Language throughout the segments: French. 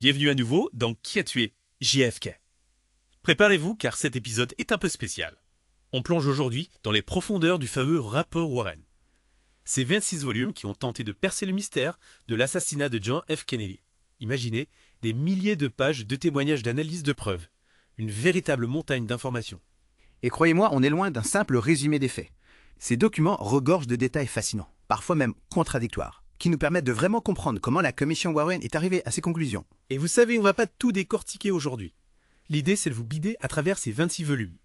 Bienvenue à nouveau dans Qui a tué JFK. Préparez-vous car cet épisode est un peu spécial. On plonge aujourd'hui dans les profondeurs du fameux rapport Warren. Ces 26 volumes qui ont tenté de percer le mystère de l'assassinat de John F. Kennedy. Imaginez des milliers de pages de témoignages d'analyse de preuves. Une véritable montagne d'informations. Et croyez-moi, on est loin d'un simple résumé des faits. Ces documents regorgent de détails fascinants, parfois même contradictoires, qui nous permettent de vraiment comprendre comment la commission Warren est arrivée à ses conclusions. Et vous savez, on ne va pas tout décortiquer aujourd'hui. L'idée, c'est de vous guider à travers ces 26 volumes,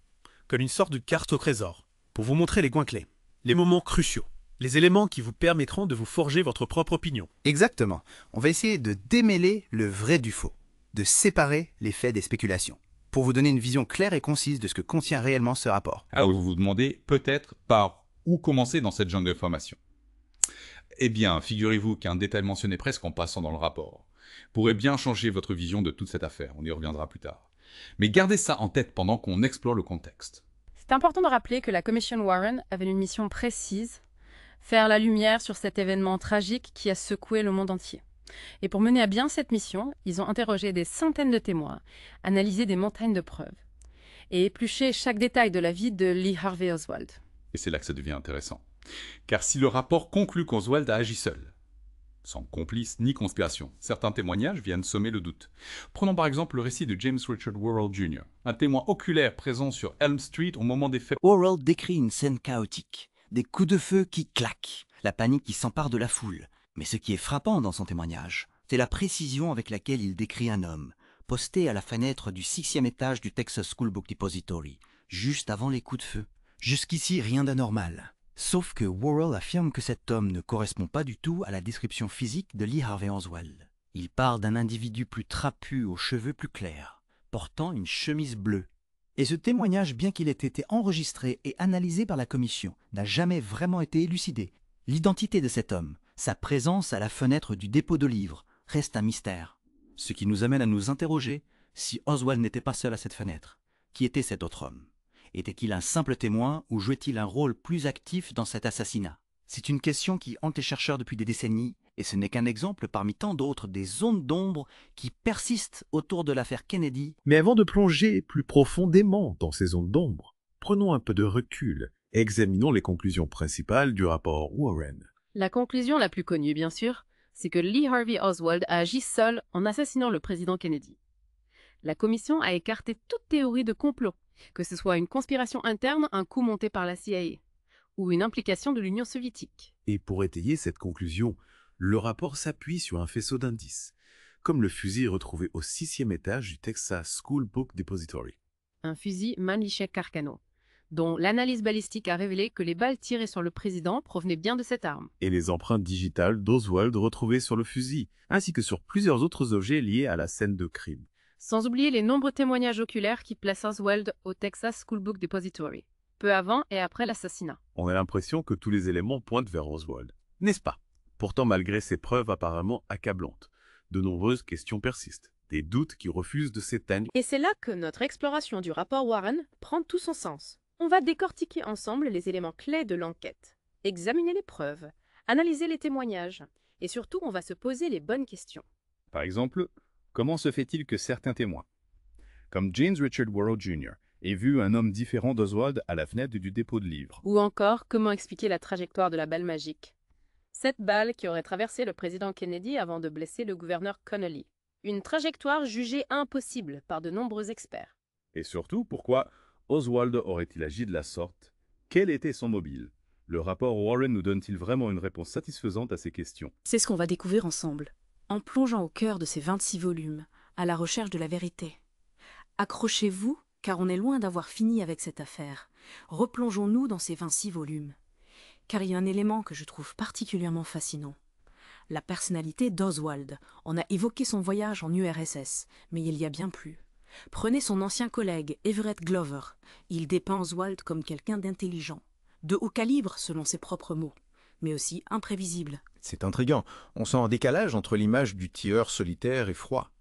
comme une sorte de carte au trésor, pour vous montrer les coins clés, les moments cruciaux, les éléments qui vous permettront de vous forger votre propre opinion. Exactement. On va essayer de démêler le vrai du faux, de séparer les faits des spéculations, pour vous donner une vision claire et concise de ce que contient réellement ce rapport. Alors vous vous demandez peut-être par où commencer dans cette jungle d'informations. Eh bien, figurez-vous qu'un détail mentionné presque en passant dans le rapport pourrait bien changer votre vision de toute cette affaire, on y reviendra plus tard. Mais gardez ça en tête pendant qu'on explore le contexte. C'est important de rappeler que la commission Warren avait une mission précise, faire la lumière sur cet événement tragique qui a secoué le monde entier. Et pour mener à bien cette mission, ils ont interrogé des centaines de témoins, analysé des montagnes de preuves et épluché chaque détail de la vie de Lee Harvey Oswald. Et c'est là que ça devient intéressant. Car si le rapport conclut qu'Oswald a agi seul, sans complice ni conspiration, certains témoignages viennent sommer le doute. Prenons par exemple le récit de James Richard Worrell Jr., un témoin oculaire présent sur Elm Street au moment des faits. Worrell décrit une scène chaotique, des coups de feu qui claquent, la panique qui s'empare de la foule. Mais ce qui est frappant dans son témoignage, c'est la précision avec laquelle il décrit un homme, posté à la fenêtre du 6e étage du Texas School Book Depository, juste avant les coups de feu. Jusqu'ici, rien d'anormal. Sauf que Worrell affirme que cet homme ne correspond pas du tout à la description physique de Lee Harvey Oswald. Il parle d'un individu plus trapu, aux cheveux plus clairs, portant une chemise bleue. Et ce témoignage, bien qu'il ait été enregistré et analysé par la commission, n'a jamais vraiment été élucidé. L'identité de cet homme, sa présence à la fenêtre du dépôt de livres, reste un mystère. Ce qui nous amène à nous interroger si Oswald n'était pas seul à cette fenêtre. Qui était cet autre homme ? Était-il un simple témoin ou jouait-il un rôle plus actif dans cet assassinat? C'est une question qui hante les chercheurs depuis des décennies, et ce n'est qu'un exemple parmi tant d'autres des zones d'ombre qui persistent autour de l'affaire Kennedy. Mais avant de plonger plus profondément dans ces zones d'ombre, prenons un peu de recul et examinons les conclusions principales du rapport Warren. La conclusion la plus connue, bien sûr, c'est que Lee Harvey Oswald a agi seul en assassinant le président Kennedy. La commission a écarté toute théorie de complot, que ce soit une conspiration interne, un coup monté par la CIA, ou une implication de l'Union soviétique. Et pour étayer cette conclusion, le rapport s'appuie sur un faisceau d'indices, comme le fusil retrouvé au 6e étage du Texas School Book Depository. Un fusil Mannlicher Carcano, dont l'analyse balistique a révélé que les balles tirées sur le président provenaient bien de cette arme. Et les empreintes digitales d'Oswald retrouvées sur le fusil, ainsi que sur plusieurs autres objets liés à la scène de crime. Sans oublier les nombreux témoignages oculaires qui placent Oswald au Texas School Book Depository, peu avant et après l'assassinat. On a l'impression que tous les éléments pointent vers Oswald, n'est-ce pas? Pourtant, malgré ces preuves apparemment accablantes, de nombreuses questions persistent, des doutes qui refusent de s'éteindre. Et c'est là que notre exploration du rapport Warren prend tout son sens. On va décortiquer ensemble les éléments clés de l'enquête, examiner les preuves, analyser les témoignages, et surtout on va se poser les bonnes questions. Par exemple, comment se fait-il que certains témoins, comme James Richard Worrell Jr., aient vu un homme différent d'Oswald à la fenêtre du dépôt de livres? Ou encore, comment expliquer la trajectoire de la balle magique? Cette balle qui aurait traversé le président Kennedy avant de blesser le gouverneur Connolly. Une trajectoire jugée impossible par de nombreux experts. Et surtout, pourquoi Oswald aurait-il agi de la sorte? Quel était son mobile? Le rapport Warren nous donne-t-il vraiment une réponse satisfaisante à ces questions? C'est ce qu'on va découvrir ensemble, en plongeant au cœur de ces 26 volumes, à la recherche de la vérité. Accrochez-vous, car on est loin d'avoir fini avec cette affaire. Replongeons-nous dans ces 26 volumes. Car il y a un élément que je trouve particulièrement fascinant. La personnalité d'Oswald. On a évoqué son voyage en URSS, mais il y a bien plus. Prenez son ancien collègue, Everett Glover. Il dépeint Oswald comme quelqu'un d'intelligent, de haut calibre selon ses propres mots, mais aussi imprévisible. C'est intriguant. On sent un décalage entre l'image du tueur solitaire et froid,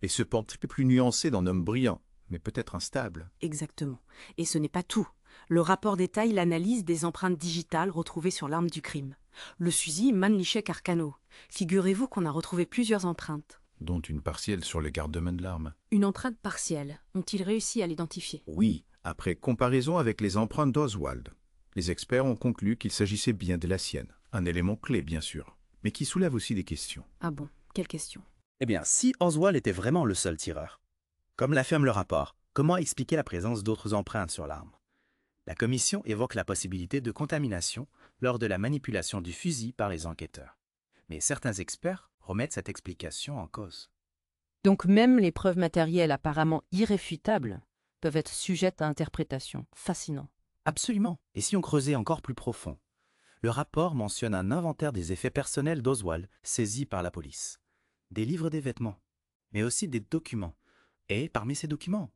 et ce portrait plus nuancé d'un homme brillant, mais peut-être instable. Exactement. Et ce n'est pas tout. Le rapport détaille l'analyse des empreintes digitales retrouvées sur l'arme du crime. Le fusil Mannlicher Carcano. Figurez-vous qu'on a retrouvé plusieurs empreintes. dont une partielle sur le garde-main de l'arme. Une empreinte partielle. Ont-ils réussi à l'identifier? Oui, après comparaison avec les empreintes d'Oswald. Les experts ont conclu qu'il s'agissait bien de la sienne. Un élément clé, bien sûr, mais qui soulève aussi des questions. Ah bon, quelle question? Eh bien, si Oswald était vraiment le seul tireur, comme l'affirme le rapport, comment expliquer la présence d'autres empreintes sur l'arme? La commission évoque la possibilité de contamination lors de la manipulation du fusil par les enquêteurs. Mais certains experts remettent cette explication en cause. Donc même les preuves matérielles apparemment irréfutables peuvent être sujettes à interprétation. Fascinant. Absolument. Et si on creusait encore plus profond? Le rapport mentionne un inventaire des effets personnels d'Oswald saisis par la police. Des livres des vêtements, mais aussi des documents. Et parmi ces documents,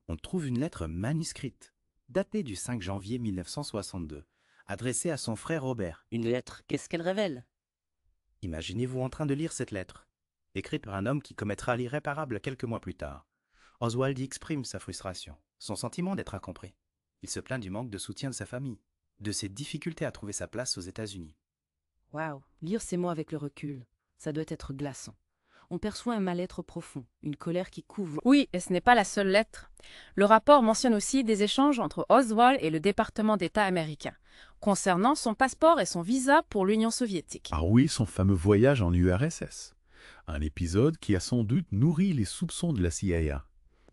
on trouve une lettre manuscrite, datée du 5 janvier 1962, adressée à son frère Robert. Une lettre, qu'est-ce qu'elle révèle? Imaginez-vous en train de lire cette lettre, écrite par un homme qui commettra l'irréparable quelques mois plus tard. Oswald y exprime sa frustration, son sentiment d'être incompris. Il se plaint du manque de soutien de sa famille, de ses difficultés à trouver sa place aux États-Unis. Waouh, lire ces mots avec le recul, ça doit être glaçant. On perçoit un mal-être profond, une colère qui couvre. Oui, et ce n'est pas la seule lettre. Le rapport mentionne aussi des échanges entre Oswald et le département d'État américain, concernant son passeport et son visa pour l'Union soviétique. Ah oui, son fameux voyage en URSS. Un épisode qui a sans doute nourri les soupçons de la CIA.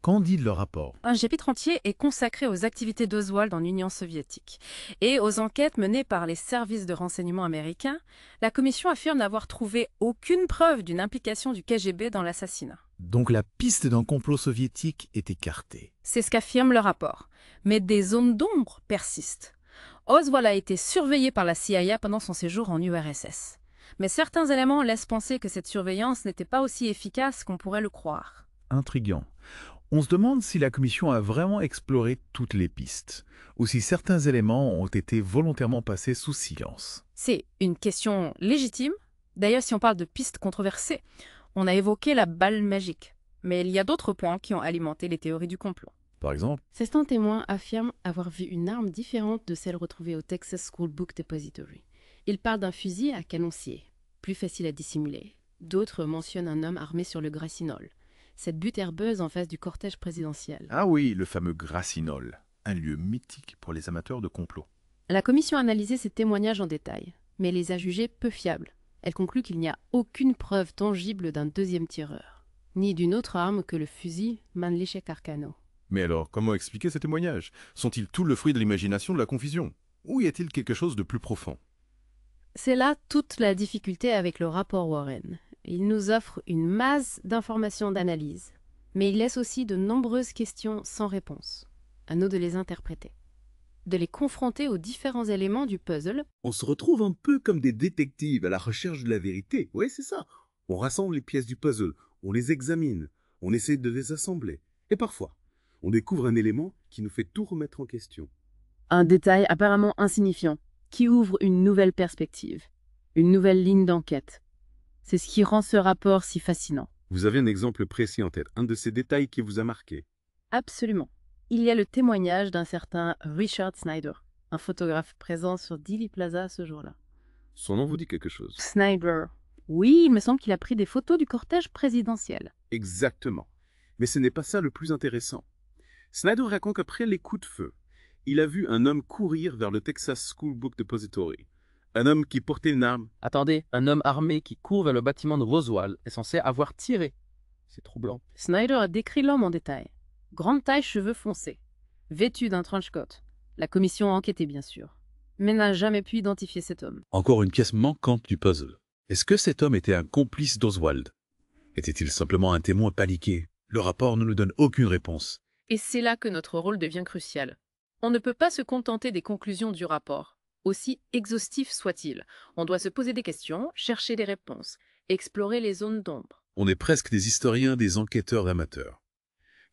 Qu'en dit le rapport? Un chapitre entier est consacré aux activités d'Oswald en Union soviétique. Et aux enquêtes menées par les services de renseignement américains, la commission affirme n'avoir trouvé aucune preuve d'une implication du KGB dans l'assassinat. Donc la piste d'un complot soviétique est écartée. C'est ce qu'affirme le rapport. Mais des zones d'ombre persistent. Oswald a été surveillé par la CIA pendant son séjour en URSS. Mais certains éléments laissent penser que cette surveillance n'était pas aussi efficace qu'on pourrait le croire. Intriguant. On se demande si la commission a vraiment exploré toutes les pistes, ou si certains éléments ont été volontairement passés sous silence. C'est une question légitime. D'ailleurs, si on parle de pistes controversées, on a évoqué la balle magique. Mais il y a d'autres points qui ont alimenté les théories du complot. Par exemple, Certains témoins affirment avoir vu une arme différente de celle retrouvée au Texas School Book Depository. Ils parlent d'un fusil à canoncier, plus facile à dissimuler. D'autres mentionnent un homme armé sur le Grassinol, cette butte herbeuse en face du cortège présidentiel. Ah oui, le fameux Grassinol, un lieu mythique pour les amateurs de complot. La commission a analysé ces témoignages en détail, mais les a jugés peu fiables. Elle conclut qu'il n'y a aucune preuve tangible d'un deuxième tireur, ni d'une autre arme que le fusil Mannlicher Carcano. mais alors, comment expliquer ces témoignages? Sont-ils tout le fruit de l'imagination, de la confusion? Ou y a-t-il quelque chose de plus profond? C'est là toute la difficulté avec le rapport Warren. Il nous offre une masse d'informations d'analyse, mais il laisse aussi de nombreuses questions sans réponse. À nous de les interpréter, de les confronter aux différents éléments du puzzle. On se retrouve un peu comme des détectives à la recherche de la vérité. Oui, c'est ça. On rassemble les pièces du puzzle, on les examine, on essaie de les assembler. Et parfois, on découvre un élément qui nous fait tout remettre en question. Un détail apparemment insignifiant, qui ouvre une nouvelle perspective, une nouvelle ligne d'enquête. C'est ce qui rend ce rapport si fascinant. Vous avez un exemple précis en tête, un de ces détails qui vous a marqué? Absolument. Il y a le témoignage d'un certain Richard Snyder, un photographe présent sur Dealey Plaza ce jour-là. Son nom vous dit quelque chose? Snyder. Oui, il me semble qu'il a pris des photos du cortège présidentiel. Exactement. Mais ce n'est pas ça le plus intéressant. Snyder raconte qu'après les coups de feu, il a vu un homme courir vers le Texas School Book Depository. Un homme qui portait une arme. Attendez, un homme armé qui court vers le bâtiment de Roswell est censé avoir tiré. C'est troublant. Snyder a décrit l'homme en détail. Grande taille, cheveux foncés, vêtu d'un trench coat. La commission a enquêté, bien sûr, mais n'a jamais pu identifier cet homme. Encore une pièce manquante du puzzle. Est-ce que cet homme était un complice d'Oswald? Était-il simplement un témoin paniqué? Le rapport ne nous donne aucune réponse. Et c'est là que notre rôle devient crucial. On ne peut pas se contenter des conclusions du rapport, aussi exhaustif soit-il. On doit se poser des questions, chercher des réponses, explorer les zones d'ombre. On est presque des historiens, des enquêteurs amateurs,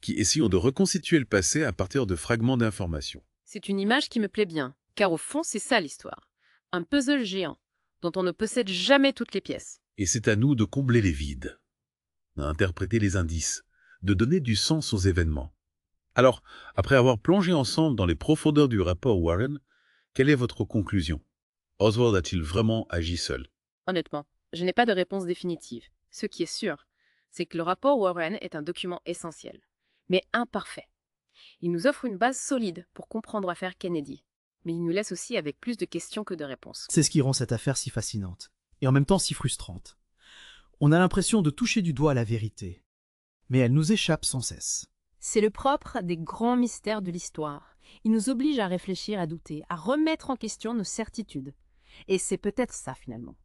qui essayent de reconstituer le passé à partir de fragments d'informations. C'est une image qui me plaît bien, car au fond c'est ça l'histoire. Un puzzle géant, dont on ne possède jamais toutes les pièces. Et c'est à nous de combler les vides, d'interpréter les indices, de donner du sens aux événements. Alors, après avoir plongé ensemble dans les profondeurs du rapport Warren, quelle est votre conclusion? Oswald a-t-il vraiment agi seul? Honnêtement, je n'ai pas de réponse définitive. Ce qui est sûr, c'est que le rapport Warren est un document essentiel, mais imparfait. Il nous offre une base solide pour comprendre l'affaire Kennedy, mais il nous laisse aussi avec plus de questions que de réponses. C'est ce qui rend cette affaire si fascinante, et en même temps si frustrante. On a l'impression de toucher du doigt la vérité, mais elle nous échappe sans cesse. C'est le propre des grands mystères de l'histoire. Il nous oblige à réfléchir, à douter, à remettre en question nos certitudes. Et c'est peut-être ça finalement.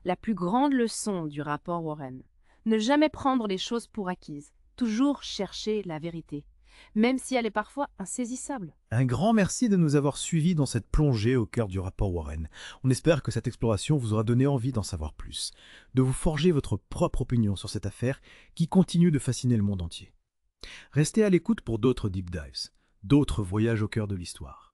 La plus grande leçon du rapport Warren. Ne jamais prendre les choses pour acquises. Toujours chercher la vérité, même si elle est parfois insaisissable. Un grand merci de nous avoir suivis dans cette plongée au cœur du rapport Warren. On espère que cette exploration vous aura donné envie d'en savoir plus, de vous forger votre propre opinion sur cette affaire qui continue de fasciner le monde entier. Restez à l'écoute pour d'autres deep dives, d'autres voyages au cœur de l'histoire.